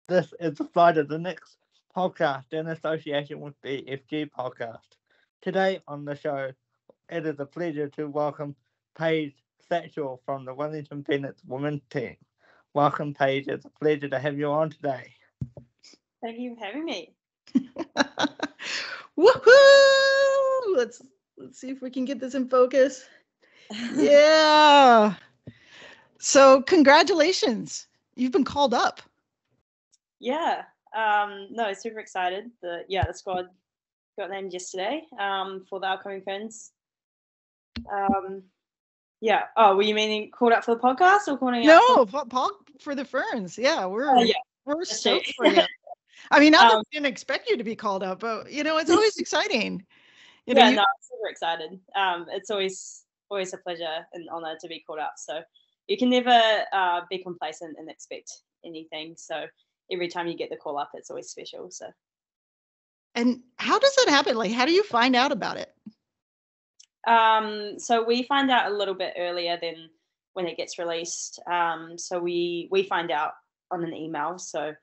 This is the Friday the Next podcast in association with the FG podcast. Today on the show, it is a pleasure to welcome Paige Satchell from the Wellington Phoenix women's team. Welcome, Paige. It's a pleasure to have you on today. Thank you for having me. Woohoo! Let's see if we can get this in focus. Yeah. So congratulations. You've been called up. Yeah. No, super excited. The squad got named yesterday for the upcoming Ferns. Yeah. Oh, were you meaning called up for the podcast or calling out? No, for the Ferns. Yeah, we're stoked for you. I mean, not that we didn't expect you to be called up, but it's always exciting. I'm super excited. It's always a pleasure and honor to be called up. So you can never be complacent and expect anything. So every time you get the call up, it's always special. So. And how does that happen? Like, how do you find out about it? So we find out a little bit earlier than when it gets released. So we find out on an email. So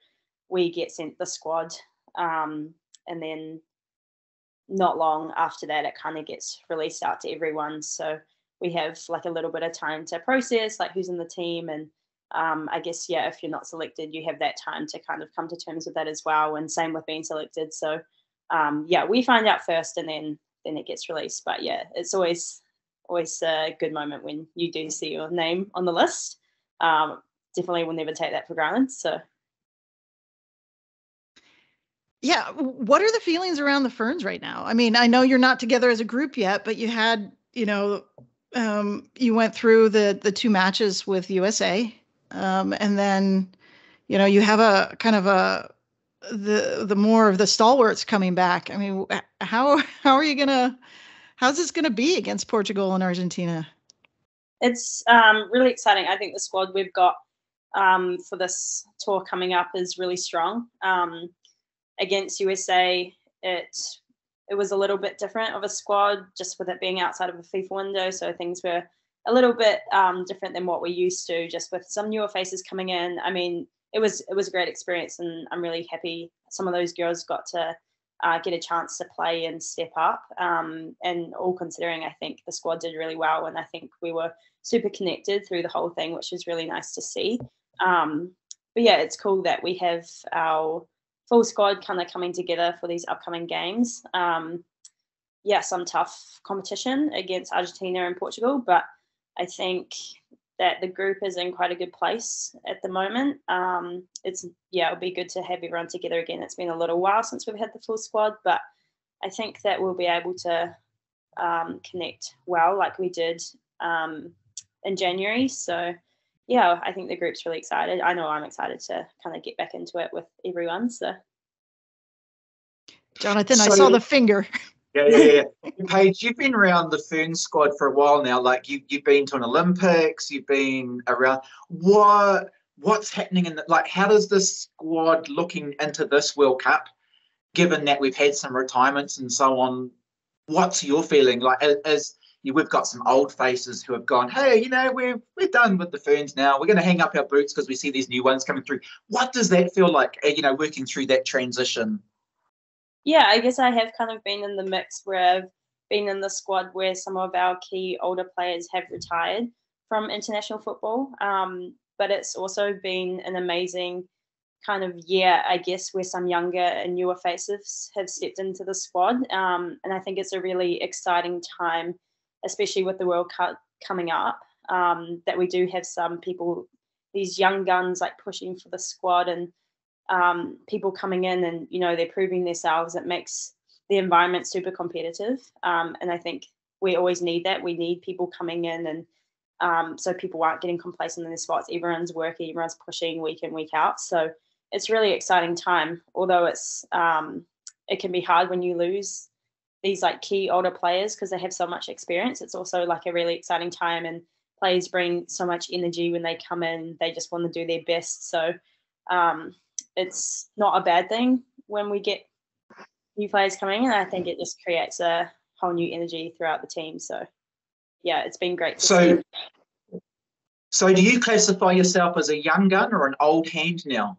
we get sent the squad, and then not long after that, it kind of gets released out to everyone. So we have like a little bit of time to process, like who's in the team, and I guess if you're not selected, you have that time to kind of come to terms with that as well. And same with being selected. So we find out first, and then it gets released. But it's always a good moment when you do see your name on the list. Definitely will never take that for granted. So. Yeah. What are the feelings around the Ferns right now? I mean, I know you're not together as a group yet, but you had, you went through the two matches with USA. And then, you have a kind of the more of the stalwarts coming back. I mean, how's this going to be against Portugal and Argentina? It's really exciting. I think the squad we've got for this tour coming up is really strong. Against USA, it was a little bit different of a squad, just with it being outside of a FIFA window. So things were a little bit different than what we're used to, just with some newer faces coming in. I mean, it was a great experience, and I'm really happy some of those girls got to get a chance to play and step up. And all considering, I think the squad did really well, and I think we were super connected through the whole thing, which was really nice to see. But it's cool that we have our full squad kind of coming together for these upcoming games. Some tough competition against Argentina and Portugal, but I think that the group is in quite a good place at the moment. It'll be good to have everyone together again. It's been a little while since we've had the full squad, but I think that we'll be able to connect well like we did in January. So, I think the group's really excited. I know I'm excited to kind of get back into it with everyone. So, Jonathan, I saw the finger. Yeah. Paige, you've been around the Ferns squad for a while now. Like you've been to an Olympics, you've been around. What's happening how does this squad looking into this World Cup, given that we've had some retirements and so on? What's your feeling? Like, we've got some old faces who have gone, hey, we're done with the Ferns now. We're going to hang up our boots because we see these new ones coming through. What does that feel like, working through that transition? Yeah, I guess I have kind of been in the mix where I've been in the squad where some of our key older players have retired from international football. But it's also been an amazing kind of year, I guess, where some younger and newer faces have stepped into the squad. And I think it's a really exciting time, especially with the World Cup coming up, that we do have some people, these young guns, like pushing for the squad, and people coming in and, they're proving themselves. It makes the environment super competitive. And I think we always need that. We need people coming in, and so people aren't getting complacent in their spots. Everyone's working, everyone's pushing week in, week out. So it's really exciting time, although it can be hard when you lose these like key older players because they have so much experience. It's also like a really exciting time, and players bring so much energy when they come in. They just want to do their best. So it's not a bad thing when we get new players coming in. I think it just creates a whole new energy throughout the team. So, it's been great to see. So do you classify yourself as a young gun or an old hand now?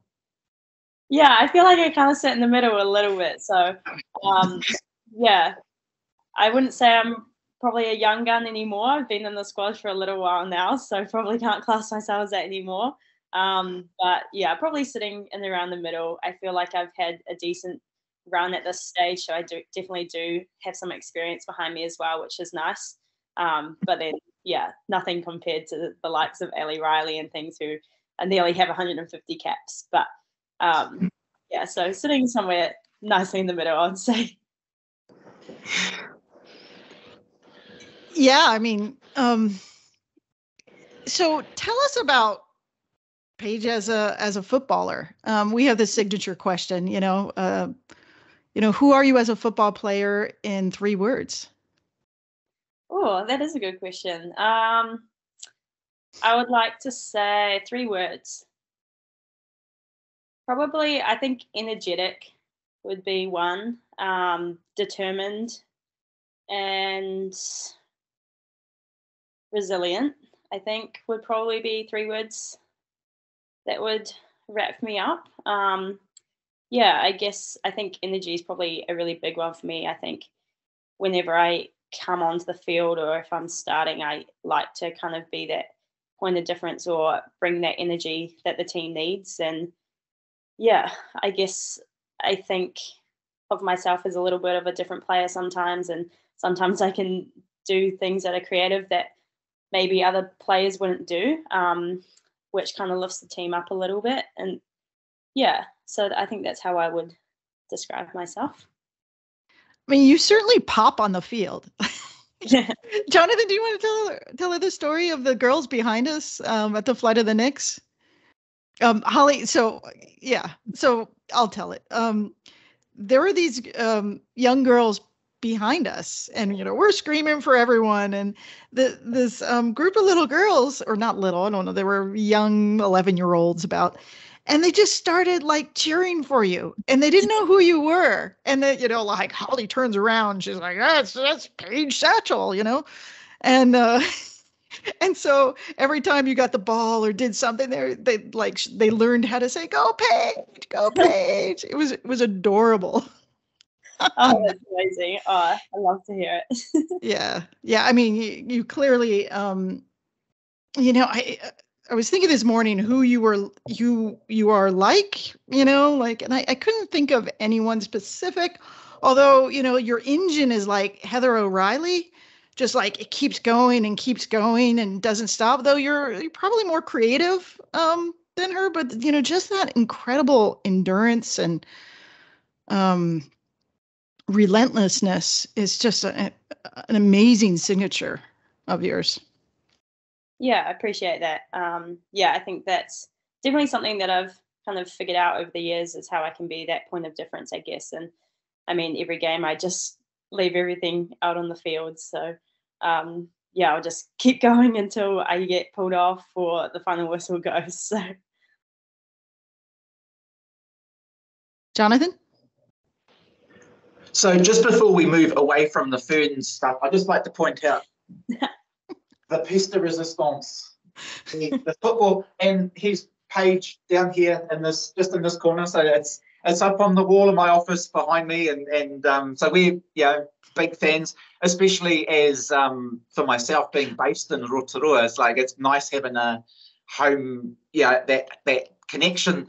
Yeah, I feel like I kind of sit in the middle a little bit. So, yeah, I wouldn't say I'm probably a young gun anymore. I've been in the squad for a little while now, so probably can't class myself as that anymore. But yeah, probably sitting in around the middle. I feel like I've had a decent run at this stage, so I definitely do have some experience behind me as well, which is nice. But then, yeah, nothing compared to the likes of Ellie Riley and things who nearly have 150 caps. But yeah, so sitting somewhere nicely in the middle, I'd say. Yeah, I mean, so tell us about Paige as a footballer. We have this signature question, who are you as a football player in 3 words? Oh, that is a good question. I would like to say 3 words. Probably, I think energetic would be one, determined, and resilient, I think would probably be 3 words that would wrap me up. Yeah, I think energy is probably a really big one for me. I think whenever I come onto the field or if I'm starting, I like to kind of be that point of difference or bring that energy that the team needs. And yeah, I guess I think of myself as a little bit of a different player sometimes, and sometimes I can do things that are creative that maybe other players wouldn't do, which kind of lifts the team up a little bit. And yeah, so I think that's how I would describe myself. I mean, you certainly pop on the field. Jonathan, do you want to tell her the story of the girls behind us at the flight of the Knicks? Holly, so I'll tell it. There were these young girls behind us, and we're screaming for everyone, and this group of little girls, or not little, I don't know, they were young 11-year-olds about, and they just started like cheering for you, and they didn't know who you were, and then like Holly turns around, she's like, that's Paige Satchell, and and so every time you got the ball or did something, they learned how to say, go Paige, go Paige. It was adorable. Oh, that's amazing. Oh, I love to hear it. Yeah. I mean, you clearly, I was thinking this morning who you are like, and I couldn't think of anyone specific, although, your engine is like Heather O'Reilly, just like it keeps going and doesn't stop, though you're probably more creative than her, but just that incredible endurance and relentlessness is just an amazing signature of yours. Yeah, I appreciate that. Yeah, I think that's definitely something that I've kind of figured out over the years is how I can be that point of difference, I guess. And I mean, every game I just leave everything out on the field. So yeah, I'll just keep going until I get pulled off or the final whistle goes. So, Jonathan? So just before we move away from the Ferns stuff, I'd just like to point out the piece de resistance, the football, and here's Paige down here in this corner. So it's up on the wall of my office behind me, and so we're big fans, especially as for myself being based in Rotorua. It's nice having a home, that connection.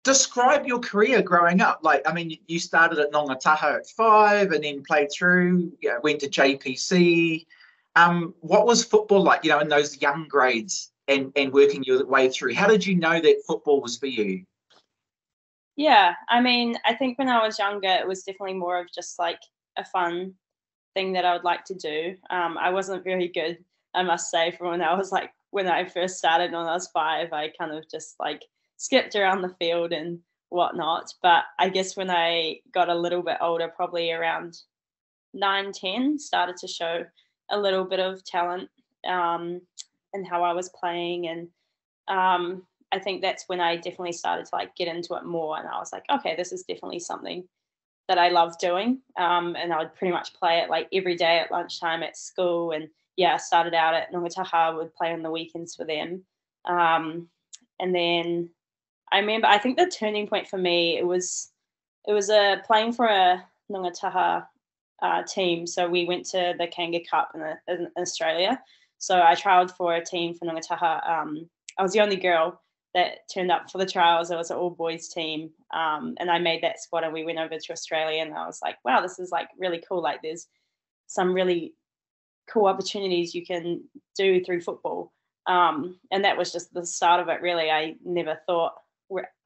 Describe your career growing up. You started at Nongataha at 5 and then played through, went to JPC. What was football like, in those young grades and working your way through? How did you know that football was for you? Yeah, I mean, I think when I was younger, it was definitely more of just like a fun thing that I would like to do. I wasn't very good, I must say, from when I first started when I was 5, I kind of just like skipped around the field and whatnot. But I guess when I got a little bit older, probably around 9, 10, started to show a little bit of talent in how I was playing. And I think that's when I definitely started to like get into it more. And I was like, okay, this is definitely something that I love doing. And I would pretty much play it like every day at lunchtime at school. And yeah, I started out at Nongataha, would play on the weekends for them. And then I remember, I think the turning point for me, it was playing for a Ngataha team. So we went to the Kanga Cup in Australia. So I trialled for a team for Ngataha. I was the only girl that turned up for the trials. It was an all boys team. And I made that squad and we went over to Australia, and I was like, wow, this is like really cool. Like there's some really cool opportunities you can do through football. And that was just the start of it, really. I never thought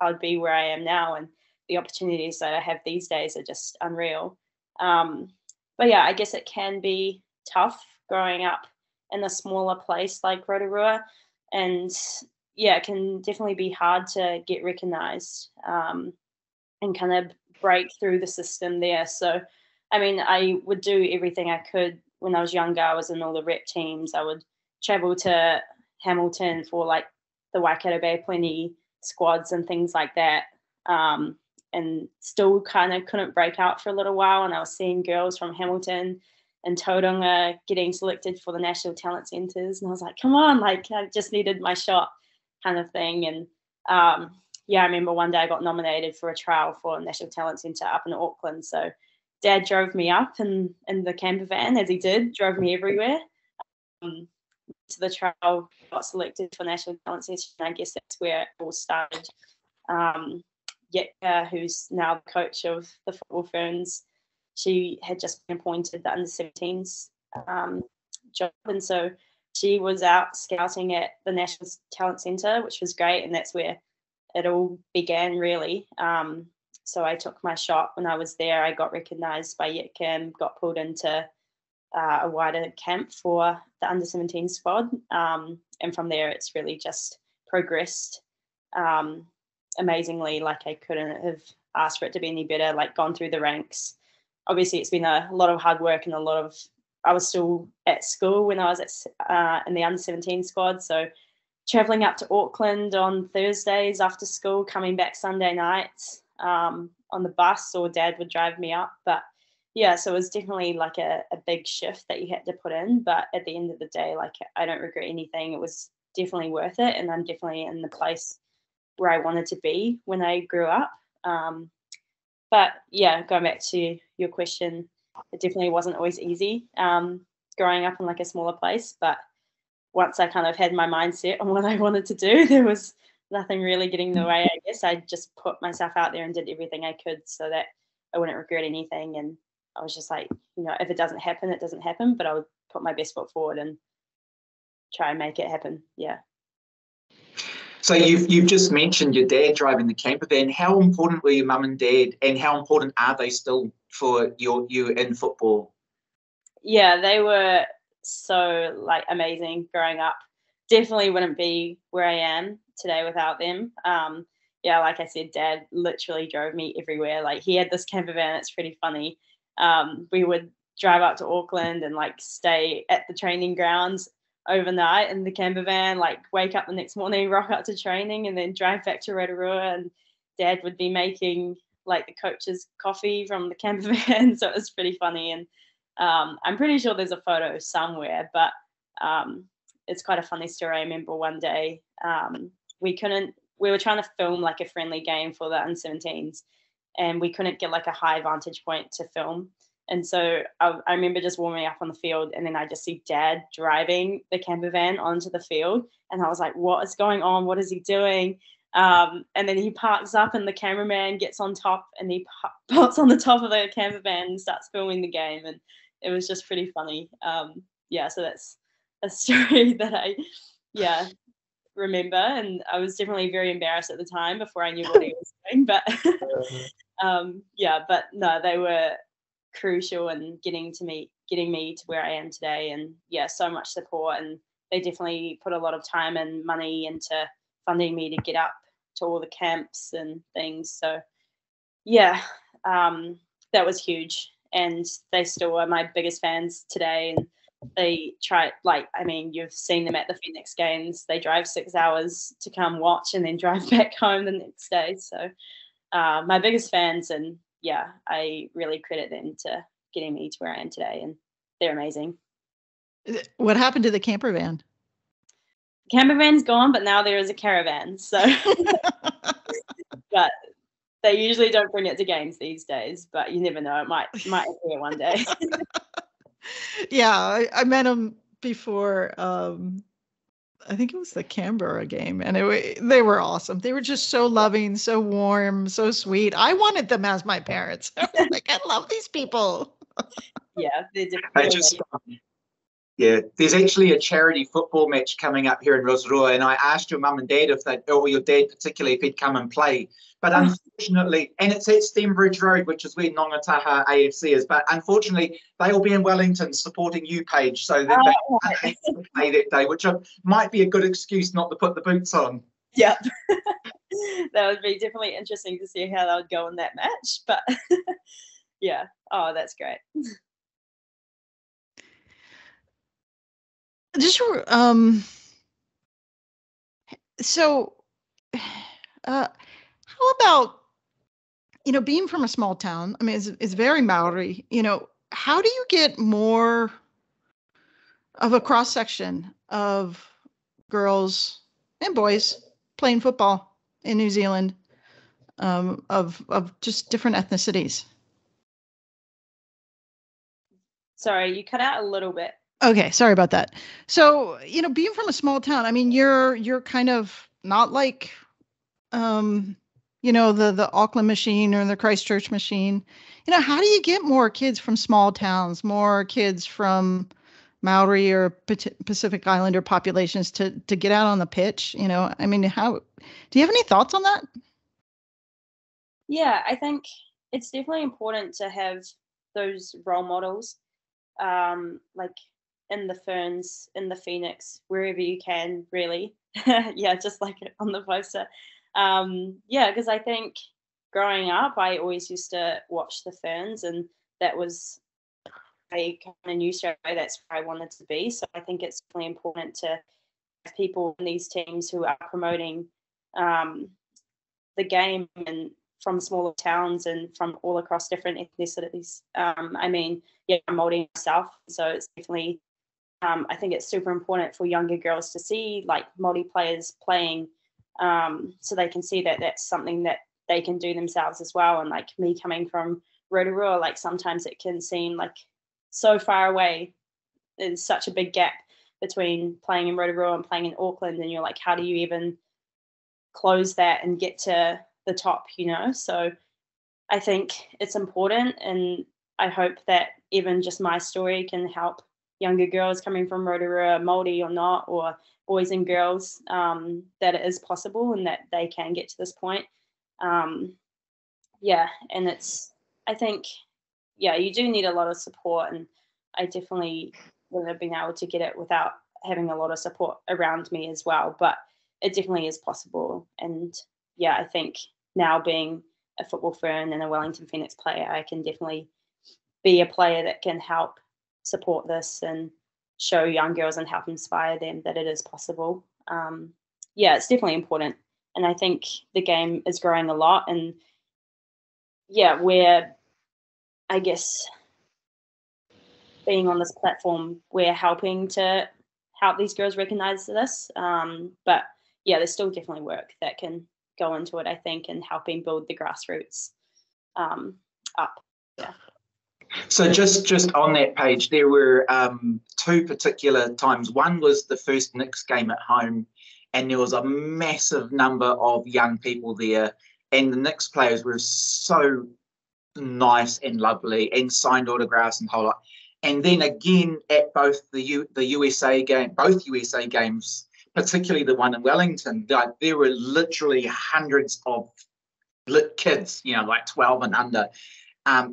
I'd be where I am now, and the opportunities that I have these days are just unreal. But yeah, I guess it can be tough growing up in a smaller place like Rotorua, and yeah, it can definitely be hard to get recognised and kind of break through the system there. So, I mean, I would do everything I could. When I was younger, I was in all the rep teams. I would travel to Hamilton for like the Waikato Bay Plenty squads and things like that. And still kind of couldn't break out for a little while. And I was seeing girls from Hamilton and Tauranga getting selected for the National Talent Centres. And I was like, come on, like I just needed my shot kind of thing. And yeah, I remember one day I got nominated for a trial for a National Talent Centre up in Auckland. So Dad drove me up in the camper van, as he did, drove me everywhere. To the trial, got selected for National Talent Centre, and I guess that's where it all started. Yetka, who's now the coach of the Football Ferns, she had just been appointed the under-17s job, and so she was out scouting at the National Talent Centre, which was great, and that's where it all began, really. So I took my shot when I was there. I got recognised by Yetka and got pulled into a wider camp for the under-17 squad, and from there it's really just progressed amazingly. Like I couldn't have asked for it to be any better, like gone through the ranks. Obviously it's been a lot of hard work and I was still at school when I was in the under-17 squad, so travelling up to Auckland on Thursdays after school, coming back Sunday nights on the bus, or Dad would drive me up. But yeah, so it was definitely like a big shift that you had to put in, but at the end of the day, like I don't regret anything. It was definitely worth it, and I'm definitely in the place where I wanted to be when I grew up. But yeah, going back to your question, it definitely wasn't always easy growing up in like a smaller place, but once I kind of had my mindset on what I wanted to do, there was nothing really getting in the way, I guess. I just put myself out there and did everything I could so that I wouldn't regret anything. And I was just like, you know, if it doesn't happen, it doesn't happen, but I would put my best foot forward and try and make it happen. Yeah. So you've just mentioned your dad driving the camper van. How important were your mum and dad, and how important are they still for you in football? Yeah, they were so like amazing growing up. Definitely wouldn't be where I am today without them. Yeah, like I said, Dad literally drove me everywhere. Like he had this camper van. It's pretty funny. We would drive up to Auckland and like stay at the training grounds overnight in the camper van, like wake up the next morning, rock up to training, and then drive back to Rotorua, and Dad would be making like the coach's coffee from the camper van. So it was pretty funny. And I'm pretty sure there's a photo somewhere, but it's quite a funny story. I remember one day we were trying to film like a friendly game for the under-17s, and we couldn't get like a high vantage point to film. And so I remember just warming up on the field, and then I just see Dad driving the camper van onto the field, and I was like, what is going on? What is he doing? And then he parks up, and the cameraman gets on top, and he pops on the top of the camper van and starts filming the game. And it was just pretty funny. Yeah, so that's a story that I remember, and I was definitely very embarrassed at the time before I knew what he was doing. But but no, they were crucial in getting me to where I am today. And yeah, so much support, and they definitely put a lot of time and money into funding me to get up to all the camps and things. So yeah, that was huge, and they still are my biggest fans today. And they try, like, I mean, you've seen them at the Phoenix games. They drive 6 hours to come watch and then drive back home the next day. So my biggest fans, and yeah, I really credit them to getting me to where I am today, and they're amazing. What happened to the camper van? Camper van's gone, but now there is a caravan. So but they usually don't bring it to games these days. But you never know; it might appear one day. Yeah, I met them before. I think it was the Canberra game, and they were awesome. They were just so loving, so warm, so sweet. I wanted them as my parents. I was like, I love these people. Yeah, they're different. Yeah, there's actually a charity football match coming up here in Rotorua, and I asked your mum and dad or your dad particularly, if he'd come and play. But unfortunately, and it's at Stembridge Road, which is where Nongataha AFC is, but unfortunately, they'll be in Wellington supporting you, Paige, so that they can't play that day, which might be a good excuse not to put the boots on. Yep. That would be definitely interesting to see how that would go in that match. But yeah, oh, that's great. Just so how about, being from a small town? I mean, it's very Maori. How do you get more of a cross section of girls and boys playing football in New Zealand, of just different ethnicities? Sorry, you cut out a little bit. Okay, sorry about that. So, being from a small town, I mean, you're kind of not like, the Auckland machine or the Christchurch machine. How do you get more kids from small towns, more kids from Maori or Pacific Islander populations to get out on the pitch? I mean, how do you have any thoughts on that? Yeah, I think it's definitely important to have those role models, like in the Ferns, in the Phoenix, wherever you can, really. Yeah, just like on the poster. Yeah, because I think growing up, I always used to watch the Ferns, and that was, I kind of knew straight away that's where I wanted to be. So I think it's really important to have people in these teams who are promoting the game, and from smaller towns and from all across different ethnicities. I mean, yeah, I'm Māori myself, so it's definitely, I think it's super important for younger girls to see like Māori players playing, so they can see that that's something that they can do themselves as well. And like me coming from Rotorua, like sometimes it can seem like so far away. There's such a big gap between playing in Rotorua and playing in Auckland, and you're like, how do you even close that and get to the top, So I think it's important, and I hope that even just my story can help younger girls coming from Rotorua, Māori or not, or boys and girls, that it is possible and that they can get to this point. Yeah, and I think, yeah, you do need a lot of support, and I definitely wouldn't have been able to get it without having a lot of support around me as well, but it definitely is possible. And yeah, I think now being a football Fern and a Wellington Phoenix player, I can definitely be a player that can help support this and show young girls and help inspire them that it is possible. Yeah, it's definitely important. And I think the game is growing a lot. And yeah, we're, I guess, being on this platform, we're helping to help these girls recognize this. But yeah, there's still definitely work that can go into it, I think, and helping build the grassroots up. Yeah. So just on that page, there were two particular times. One was the first Knicks game at home, and there was a massive number of young people there, and the Knicks players were so nice and lovely and signed autographs and whole lot. And then again at both the USA game, both USA games, particularly the one in Wellington, like there were literally hundreds of kids, like 12 and under,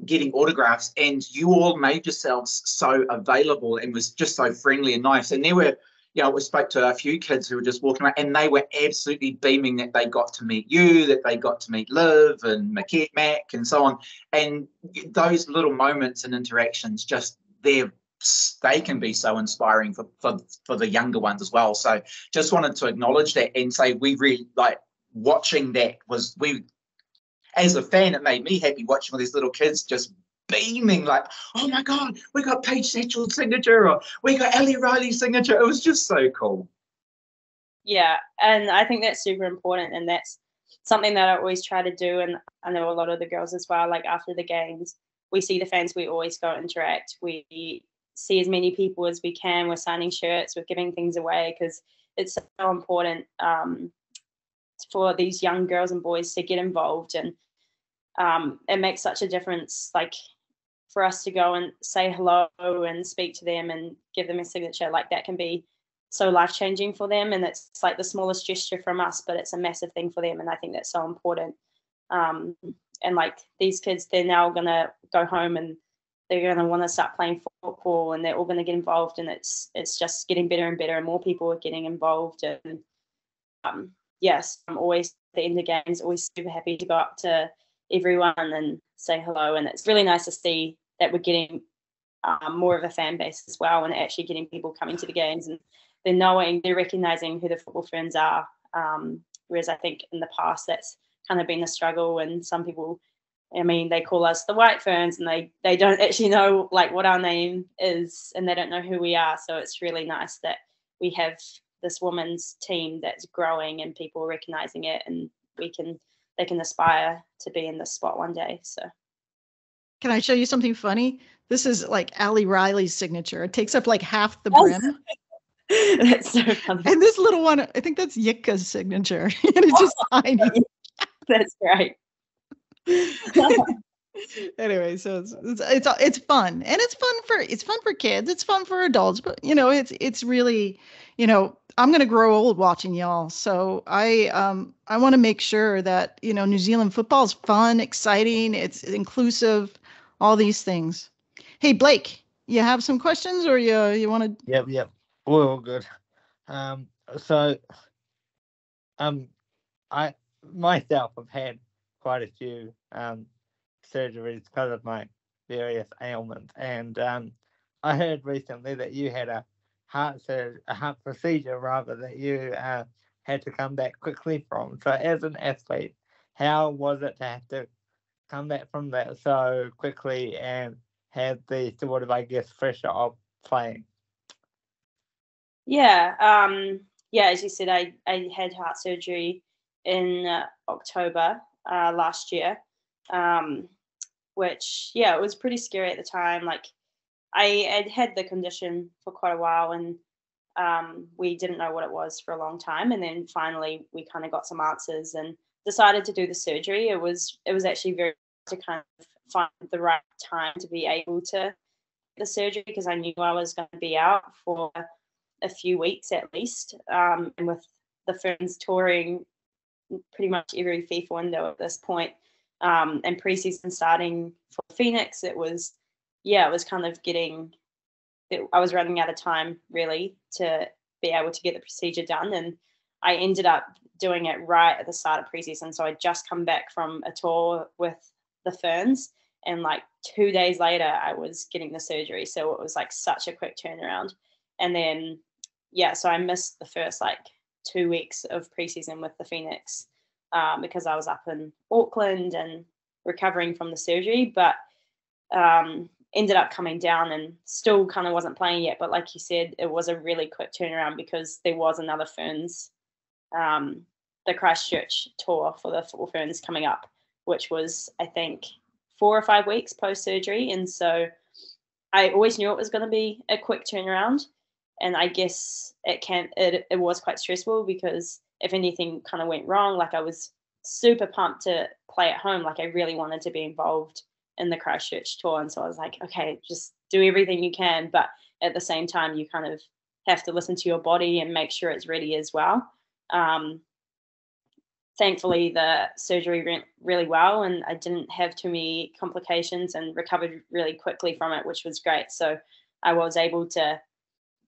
getting autographs, and you all made yourselves so available and was just so friendly and nice. And there were, we spoke to a few kids who were just walking around, and they were absolutely beaming that they got to meet you, that they got to meet Liv and Mac and so on. And those little moments and interactions, just they can be so inspiring for the younger ones as well. So just wanted to acknowledge that and say we really like watching that. As a fan, it made me happy watching all these little kids just beaming like, oh my God, we got Paige Satchell's signature, or we got Ellie Riley's signature. It was just so cool. Yeah, and I think that's super important, and that's something that I always try to do, and I know a lot of the girls as well, like after the games, we see the fans, we always go interact. We see as many people as we can. We're signing shirts, we're giving things away, because it's so important for these young girls and boys to get involved. And it makes such a difference, like for us to go and say hello and speak to them and give them a signature, like that can be so life-changing for them. And it's like the smallest gesture from us, but it's a massive thing for them. And I think that's so important. And like these kids, they're now going to go home and they're going to want to start playing football, and they're all going to get involved. And it's just getting better and better, and more people are getting involved. And yes, I'm always at the end of games, always super happy to go up to everyone and say hello. And it's really nice to see that we're getting more of a fan base as well, and actually getting people coming to the games, and they're recognizing who the football ferns are. Whereas I think in the past that's kind of been a struggle, and some people, I mean, they call us the White Ferns, and they don't actually know like what our name is, and they don't know who we are. So it's really nice that we have this women's team that's growing and people recognizing it, and they can aspire to be in this spot one day. So can I show you something funny? This is like Allie Riley's signature. It takes up like half the brim. That's so funny. And this little one, I think that's Yitka's signature. And it's just tiny. That's great. Anyway, so it's fun, and it's fun for kids, it's fun for adults, but it's really, I'm going to grow old watching y'all. So I want to make sure that New Zealand football is fun, exciting, it's inclusive, all these things. Hey Blake, you have some questions, or you want to? Yep, we're all good. So I myself have had quite a few surgeries because of my various ailments, and I heard recently that you had a heart procedure rather, that you had to come back quickly from. So as an athlete, how was it to have to come back from that so quickly and have the sort of, I guess, pressure of playing? Yeah, as you said, I had heart surgery in October last year, which, it was pretty scary at the time. Like, I had the condition for quite a while, and we didn't know what it was for a long time. And then finally we kind of got some answers and decided to do the surgery. It was actually very hard to kind of find the right time to be able to get the surgery, because I knew I was going to be out for a few weeks at least. And with the Ferns touring pretty much every FIFA window at this point, and preseason starting for Phoenix, it was kind of I was running out of time really to be able to get the procedure done. And I ended up doing it right at the start of preseason. So I'd just come back from a tour with the Ferns, and like 2 days later I was getting the surgery. So it was like such a quick turnaround. And then, so I missed the first like 2 weeks of preseason with the Phoenix because I was up in Auckland and recovering from the surgery, but ended up coming down and still kind of wasn't playing yet. But like you said, it was a really quick turnaround because there was another Ferns, the Christchurch tour for the Football Ferns coming up, which was, I think, 4 or 5 weeks post-surgery. And so I always knew it was going to be a quick turnaround. And I guess it was quite stressful, because if anything kind of went wrong, like I was super pumped to play at home. Like I really wanted to be involved in the Christchurch tour. And so I was like, okay, just do everything you can. But at the same time, you kind of have to listen to your body and make sure it's ready as well. Thankfully, the surgery went really well, and I didn't have too many complications and recovered really quickly from it, which was great. So I was able to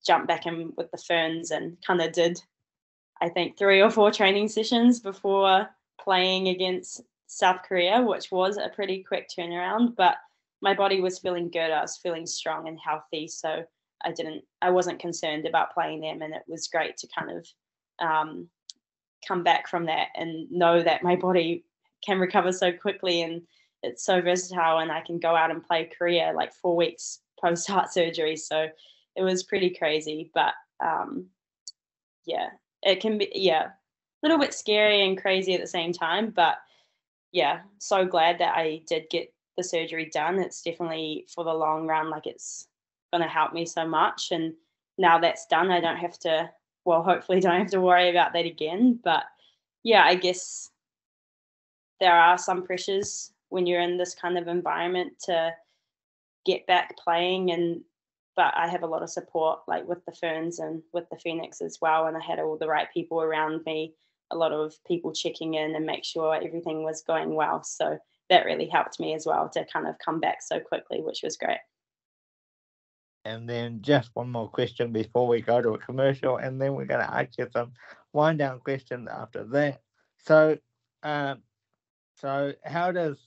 jump back in with the Ferns and kind of did, I think, 3 or 4 training sessions before playing against South Korea, which was a pretty quick turnaround. But my body was feeling good. I was feeling strong and healthy. So I wasn't concerned about playing them. And it was great to kind of come back from that and know that my body can recover so quickly, and it's so versatile, and I can go out and play Korea like 4 weeks post heart surgery. So it was pretty crazy, but it can be, little bit scary and crazy at the same time. But yeah, so glad that I did get the surgery done. It's definitely for the long run, like it's going to help me so much. And now that's done, I don't have to, well, hopefully don't have to worry about that again. But yeah, I guess there are some pressures when you're in this kind of environment to get back playing, but I have a lot of support, like with the Ferns and with the Phoenix as well. And I had all the right people around me, a lot of people checking in and make sure everything was going well. So that really helped me as well to kind of come back so quickly, which was great. And then just one more question before we go to a commercial, and then we're going to ask you some wind down questions after that. So, so how does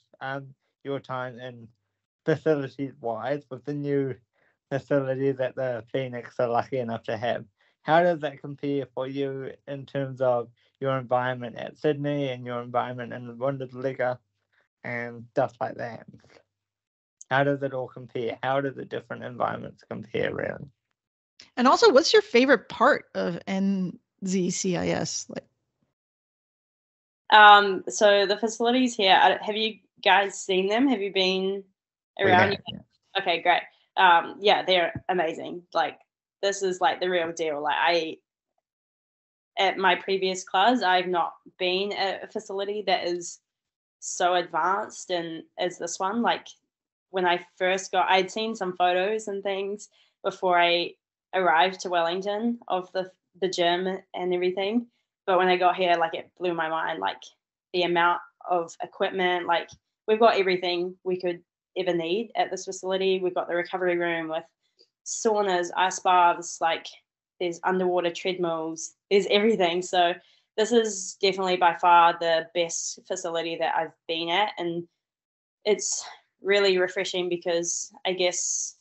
your time in facilities wise with the new facility that the Phoenix are lucky enough to have, how does that compare for you in terms of your environment at Sydney and your environment in the Bundesliga and stuff like that? How does it all compare? How do the different environments compare, really? And also, what's your favorite part of NZCIS? So the facilities here, have you guys seen them? Have you been around? Yeah. Okay, great. Yeah, they're amazing. Like, this is like the real deal. Like, at my previous class, I've not been at a facility that is so advanced and as this one. Like, when I first I'd seen some photos and things before I arrived to Wellington of the gym and everything. But when I got here, like, it blew my mind, like the amount of equipment. Like, we've got everything we could ever need at this facility. We've got the recovery room with saunas, ice baths, like there's underwater treadmills, there's everything. So this is definitely by far the best facility that I've been at. And it's really refreshing because I guess,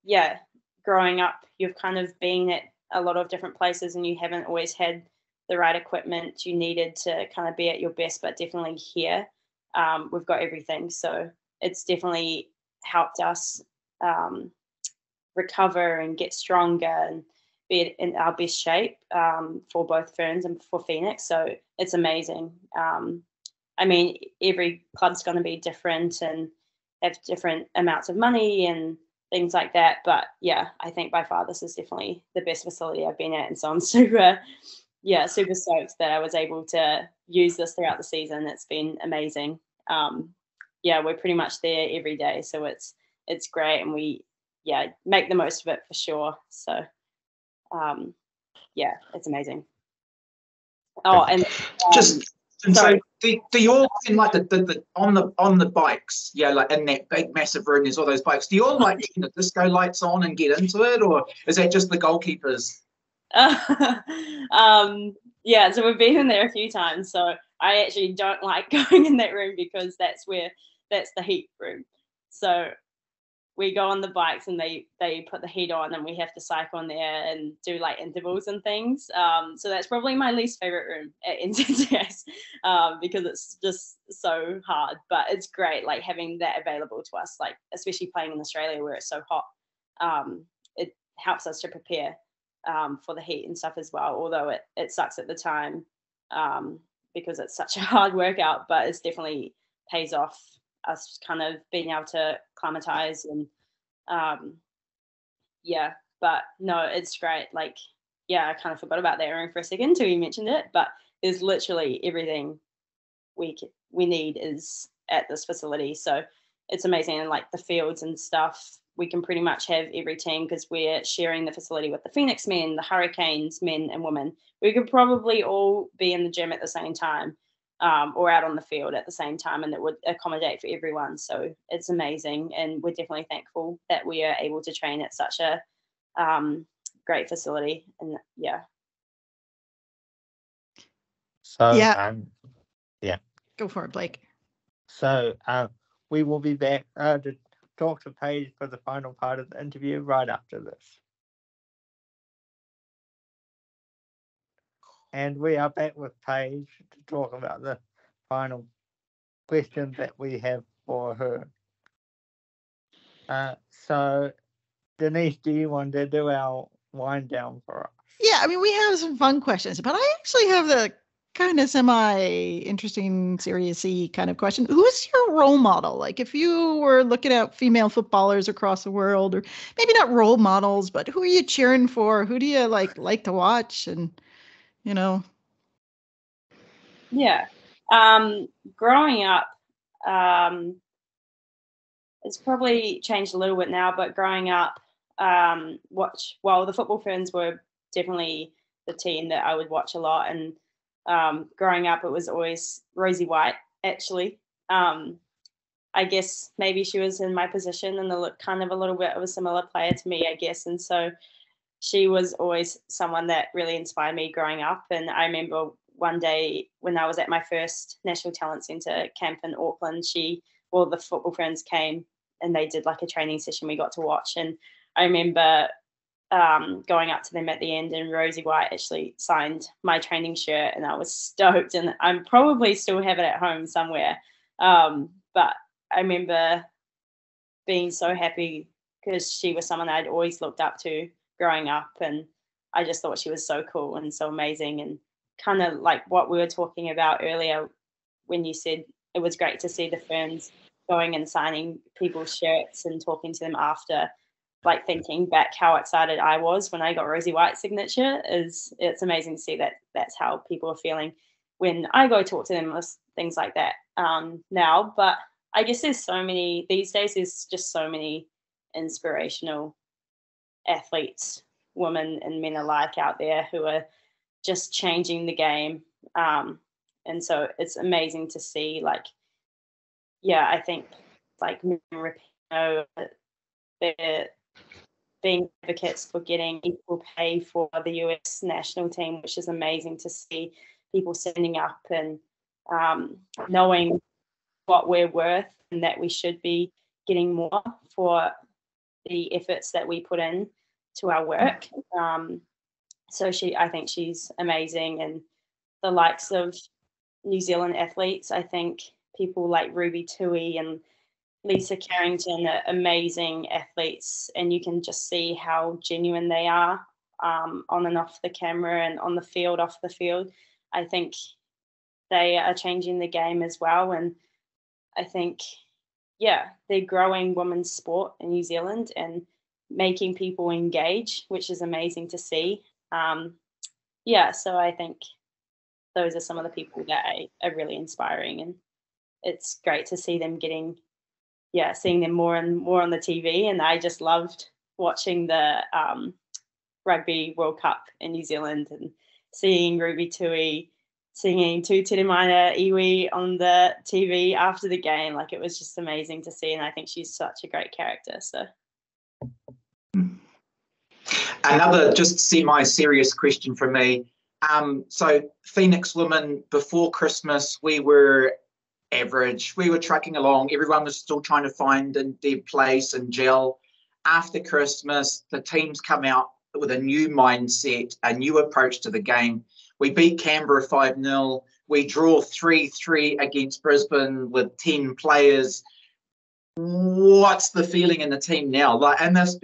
yeah, growing up, you've kind of been at a lot of different places and you haven't always had the right equipment you needed to kind of be at your best, but definitely here, we've got everything. So it's definitely helped us recover and get stronger and be in our best shape for both Ferns and for Phoenix. So it's amazing. I mean, every club's going to be different and have different amounts of money and things like that. But yeah, I think by far this is definitely the best facility I've been at. And so I'm super stoked that I was able to use this throughout the season. It's been amazing. Yeah, we're pretty much there every day. So it's great. And we, make the most of it for sure. So, yeah, it's amazing. Oh, and so do you all in like the on the bikes, like in that big massive room, there's all those bikes. Do you all like turn the disco lights on and get into it, or is that just the goalkeepers? Yeah, so we've been in there a few times. So I actually don't like going in that room because that's the heat room. So we go on the bikes and they put the heat on and we have to cycle on there and do like intervals and things. So that's probably my least favorite room at NZCS because it's just so hard, but it's great, like having that available to us, like especially playing in Australia where it's so hot. It helps us to prepare for the heat and stuff as well, although it sucks at the time because it's such a hard workout, but it's definitely pays off us kind of being able to climatize and but no, it's great. Like, I kind of forgot about that room for a second till you mentioned it, but there's literally everything we need is at this facility. So it's amazing. And like the fields and stuff, we can pretty much have every team because we're sharing the facility with the Phoenix men, the Hurricanes men and women. We could probably all be in the gym at the same time. Or out on the field at the same time, and it would accommodate for everyone. So it's amazing, and we're definitely thankful that we are able to train at such a great facility. And So Go for it, Blake. So we will be back to talk to Paige for the final part of the interview right after this. And we are back with Paige to talk about the final questions that we have for her. So, Denise, do you want to do our wind down for us? Yeah, I mean, we have some fun questions, but I actually have the kind of semi-interesting, serious-y kind of question. Who's your role model? Like, if you were looking at female footballers across the world, or maybe not role models, but who are you cheering for? Who do you like to watch? And you know, Yeah. Growing up, um, it's probably changed a little bit now, but growing up, the football Ferns were definitely the team that I would watch a lot. And growing up, it was always Rosie White, actually. I guess maybe she was in my position and kind of a little bit of a similar player to me, I guess. And so she was always someone that really inspired me growing up. And I remember one day when I was at my first National Talent Centre camp in Auckland, the football friends came and they did like a training session we got to watch. And I remember going up to them at the end, and Rosie White actually signed my training shirt, and I was stoked. And I probably still have it at home somewhere. But I remember being so happy because she was someone I'd always looked up to growing up, and I just thought she was so cool and so amazing. And kind of like what we were talking about earlier when you said it was great to see the Ferns going and signing people's shirts and talking to them after, like thinking back how excited I was when I got Rosie White's signature. It's amazing to see that that's how people are feeling when I go talk to them with things like that now. But I guess these days there's just so many inspirational athletes, women and men alike out there, who are just changing the game. And so it's amazing to see, I think like Rapinoe, they're being advocates for getting equal pay for the US national team, which is amazing to see people standing up and knowing what we're worth and that we should be getting more for the efforts that we put in to our work. So I think she's amazing. And the likes of New Zealand athletes, I think people like Ruby Tui and Lisa Carrington are amazing athletes, and you can just see how genuine they are on and off the camera and on the field, off the field. I think they are changing the game as well. And I think, they're growing women's sport in New Zealand and making people engage, which is amazing to see. So I think those are some of the people that are really inspiring, and it's great to see them seeing them more and more on the TV. And I just loved watching the Rugby World Cup in New Zealand and seeing Ruby Tui singing Tu Te Mana Iwi on the TV after the game. Like, it was just amazing to see, and I think she's such a great character. So another just semi-serious question from me. So Phoenix women, before Christmas, we were average. We were trucking along. Everyone was still trying to find their place and gel. After Christmas, the teams come out with a new mindset, a new approach to the game. We beat Canberra 5-0. We draw 3-3 against Brisbane with 10 players. What's the feeling in the team now? Like, and this,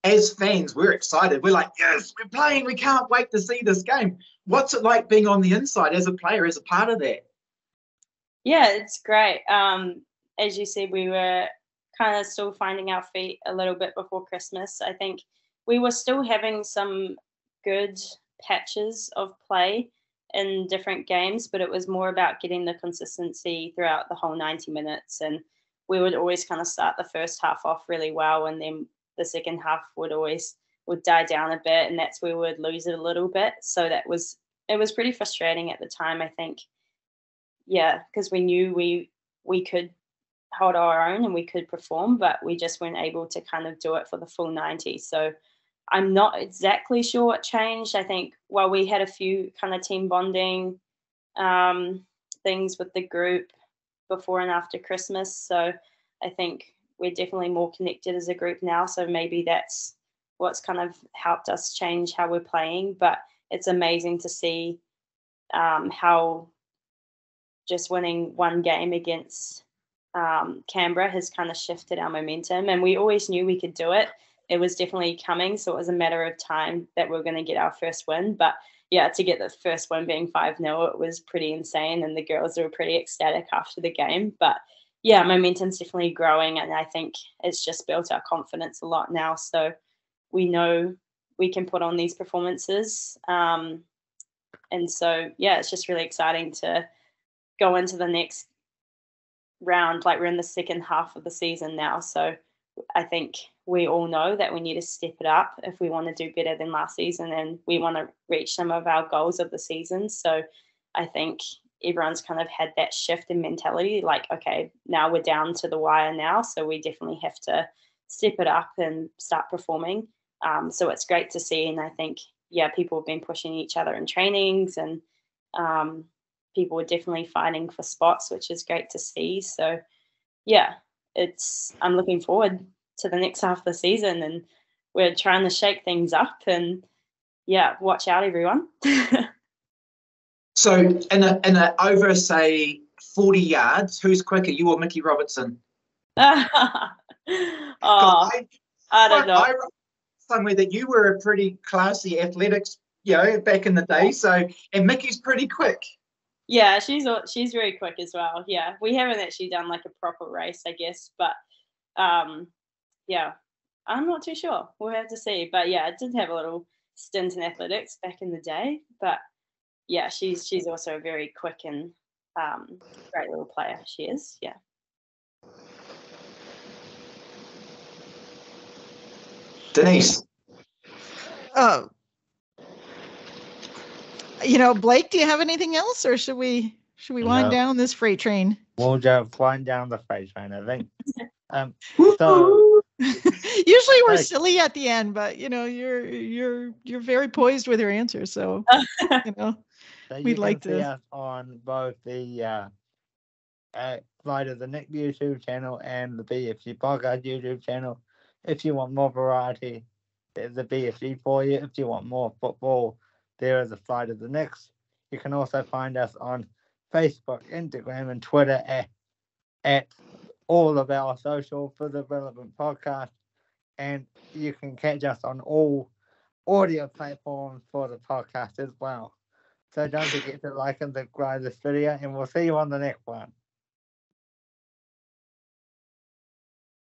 as fans, we're excited. We're like, yes, we're playing. We can't wait to see this game. What's it like being on the inside as a player, as a part of that? Yeah, it's great. As you said, we were kind of still finding our feet a little bit before Christmas. I think we were still having some good patches of play in different games, but it was more about getting the consistency throughout the whole 90 minutes. And we would always kind of start the first half off really well, and then the second half would die down a bit, and that's where we would lose it a little bit. So it was pretty frustrating at the time, I think. Yeah, because we knew we could hold our own and we could perform, but we just weren't able to kind of do it for the full 90. So I'm not exactly sure what changed. I think, we had a few kind of team bonding things with the group before and after Christmas. So I think we're definitely more connected as a group now. So maybe that's what's kind of helped us change how we're playing. But it's amazing to see how just winning one game against Canberra has kind of shifted our momentum. And we always knew we could do it, it was definitely coming. So it was a matter of time that we were going to get our first win. But yeah, to get the first one being 5-0, it was pretty insane. And the girls were pretty ecstatic after the game. But yeah, momentum's definitely growing. And I think it's just built our confidence a lot now. So we know we can put on these performances. And so, yeah, it's just really exciting to go into the next round. Like, we're in the second half of the season now. So I think we all know that we need to step it up if we want to do better than last season and we want to reach some of our goals of the season. So I think everyone's kind of had that shift in mentality, like, okay, now we're down to the wire now, so we definitely have to step it up and start performing. So it's great to see, and I think, yeah, people have been pushing each other in trainings, and people are definitely fighting for spots, which is great to see. So yeah, I'm looking forward to the next half of the season, and we're trying to shake things up, and yeah, watch out, everyone. So in a over, say, 40 yards, who's quicker, you or Mickey Robertson? I don't know. I read somewhere that you were a pretty classy athletics, back in the day. So, and Mickey's pretty quick. Yeah, she's very quick as well. Yeah, we haven't actually done like a proper race, I guess, but yeah, I'm not too sure. We'll have to see. But yeah, I did have a little stint in athletics back in the day. But yeah, she's also a very quick and great little player. She is. Yeah. Denise. Blake, do you have anything else, or should we wind down this freight train? We'll just wind down the freight train, I think. So usually we're silly at the end, but you're very poised with your answers, so so we'd like to see us on both the Flight of the Nick YouTube channel and the BFG Podcast YouTube channel. If you want more variety, there's the BFG for you. If you want more football, there is the Flight of the Knicks. You can also find us on Facebook, Instagram, and Twitter at all of our social for the relevant podcast. And you can catch us on all audio platforms for the podcast as well. So don't forget to like and subscribe this video, and we'll see you on the next one.